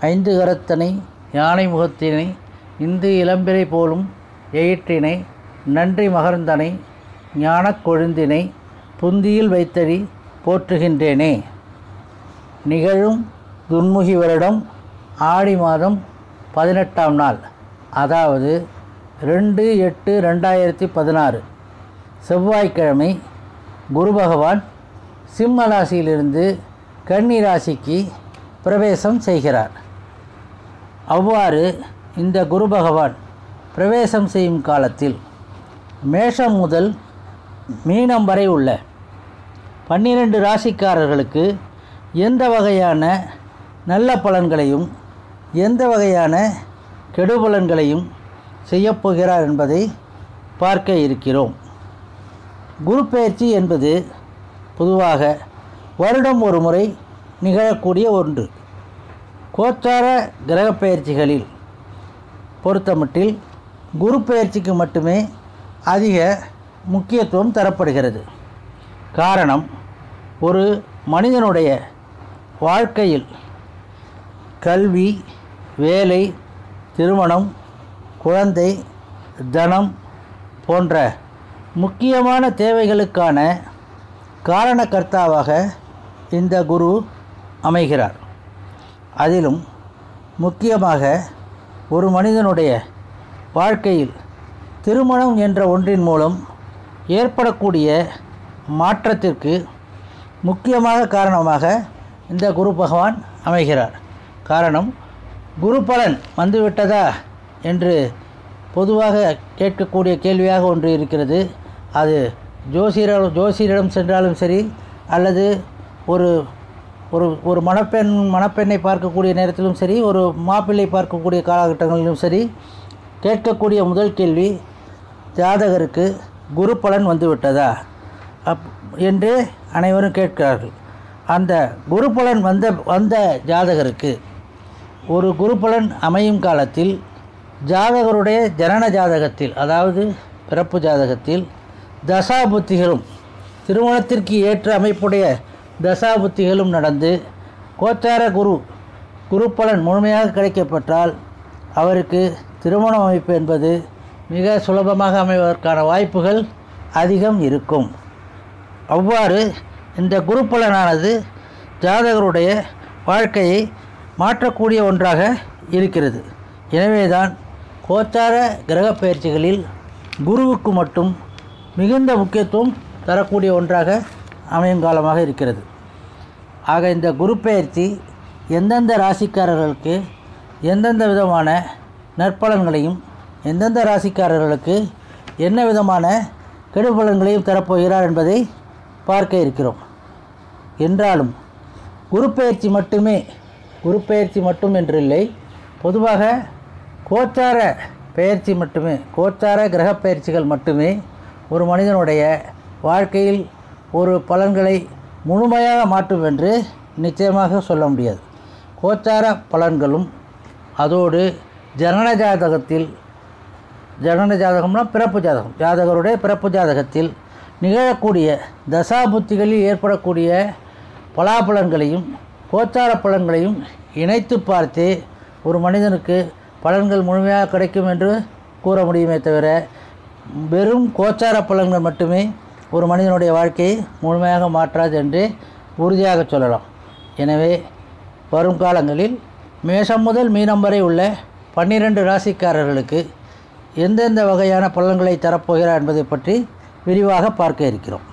ஐந்து கரத்தனை யானை முகத்தினை இந்து இளம்பிறை போலும் எயிற்றினை நன்றி மகர்ந்தனை ஞானக் கொழுந்தினை புந்தியில் வைத்தடி போற்றுகின்றேனே. நிகழும் துன்முகி வருடம் ஆடி மாதம் 18ஆம் நாள், அதாவது 2/8/2016 செவ்வாய்க்கிழமை குரு பகவான் சிம்ம ராசியிலிருந்து கன்னி ராசிக்கு பிரவேசம் செய்கிறார். அவ்வாறு இந்த குரு பகவான் பிரவேசம் செய்யும் காலத்தில் மேஷம் முதல் மீனம் வரை உள்ள 12 ராசிக்காரர்களுக்கு எந்த வகையான நல்ல பலன்களையும் எந்த வகையான கெடுபலன்களையும் செய்யப்போகிறார் என்பதை பார்க்க இருக்கிறோம். குரு பெயர்ச்சி என்பது பொதுவாக வருடம் ஒரு முறை நிகழக்கூடிய ஒன்று. கோச்சார கிரக பெயர்ச்சிகளில் பொறுத்தமட்டில் குரு பெயர்ச்சிக்கு மட்டுமே அதிக முக்கியத்துவம் தரப்படுகிறது. காரணம், ஒரு மனிதனுடைய வாழ்க்கையில் கல்வி, வேலை, திருமணம், குழந்தை, தனம் போன்ற முக்கியமான தேவைகளுக்கான காரணகர்த்தாவாக இந்த குரு அமைகிறார். அதிலும் முக்கியமாக ஒரு மனிதனுடைய வாழ்க்கையில் திருமணம் என்ற ஒன்றின் மூலம் ஏற்படக்கூடிய மாற்றத்திற்கு முக்கியமாக காரணமாக இந்த குரு பகவான் அமைகிறார். காரணம், குரு பலன் வந்துவிட்டதா என்று பொதுவாக கேட்கக்கூடிய கேள்வியாக ஒன்று இருக்கிறது. அது ஜோசியரிடம் சென்றாலும் சரி, அல்லது ஒரு ஒரு ஒரு மணப்பெண்ணை பார்க்கக்கூடிய நேரத்திலும் சரி, ஒரு மாப்பிள்ளை பார்க்கக்கூடிய காலகட்டங்களிலும் சரி, கேட்கக்கூடிய முதல் கேள்வி, ஜாதகருக்கு குரு பலன் வந்துவிட்டதா என்று அனைவரும் கேட்கிறார்கள். அந்த குரு பலன் வந்த ஜாதகருக்கு ஒரு குரு பலன் அமையும் காலத்தில் ஜாதகருடைய ஜனன ஜாதகத்தில், அதாவது பிறப்பு ஜாதகத்தில் தசாபுத்திகளும் திருமணத்திற்கு ஏற்ற அமைப்புடைய தசாபுத்திகளும் நடந்து கோச்சார குரு பலன் முழுமையாக கிடைக்கப்பெற்றால் அவருக்கு திருமண அமைப்பு என்பது மிக சுலபமாக அமைவதற்கான வாய்ப்புகள் அதிகம் இருக்கும். அவ்வாறு இந்த குரு பலனானது ஜாதகருடைய வாழ்க்கையை மாற்றக்கூடிய ஒன்றாக இருக்கிறது. எனவேதான் கோச்சார கிரக பயிற்சிகளில் குருவுக்கு மட்டும் மிகுந்த முக்கியத்துவம் தரக்கூடிய ஒன்றாக அமையும் காலமாக இருக்கிறது. ஆக இந்த குரு பெயர்ச்சி எந்தெந்த ராசிக்காரர்களுக்கு எந்தெந்த விதமான நற்பலன்களையும் எந்தெந்த ராசிக்காரர்களுக்கு என்ன விதமான கெடுபலன்களையும் தரப்போகிறார் என்பதை பார்க்க இருக்கிறோம். என்றாலும் குரு பெயர்ச்சி மட்டும் என்றில்லை, பொதுவாக கோச்சார பெயர்ச்சி மட்டுமே, கோச்சார கிரக பெயர்ச்சிகள் மட்டுமே ஒரு மனிதனுடைய வாழ்க்கையில் ஒரு பலன்களை முழுமையாக மாற்றும் என்று நிச்சயமாக சொல்ல முடியாது. கோச்சார பலன்களும் அதோடு ஜனன ஜாதகம்னா பிறப்பு ஜாதகம், ஜாதகருடைய பிறப்பு ஜாதகத்தில் நிகழக்கூடிய தசாபுத்திகளில் ஏற்படக்கூடிய பலாபலன்களையும் கோச்சார பலன்களையும் இணைத்து பார்த்தே ஒரு மனிதனுக்கு பலன்கள் முழுமையாக கிடைக்கும் என்று கூற முடியுமே தவிர, வெறும் கோச்சார பலன்கள் மட்டுமே ஒரு மனிதனுடைய வாழ்க்கையை முழுமையாக மாற்றாது என்று உறுதியாக சொல்லலாம். எனவே வரும் காலங்களில் மேஷம் முதல் மீனம் வரை உள்ள 12 ராசிக்காரர்களுக்கு எந்தெந்த வகையான பலன்களை தரப்போகிறார் என்பதை பற்றி விரிவாக பார்க்க இருக்கிறோம்.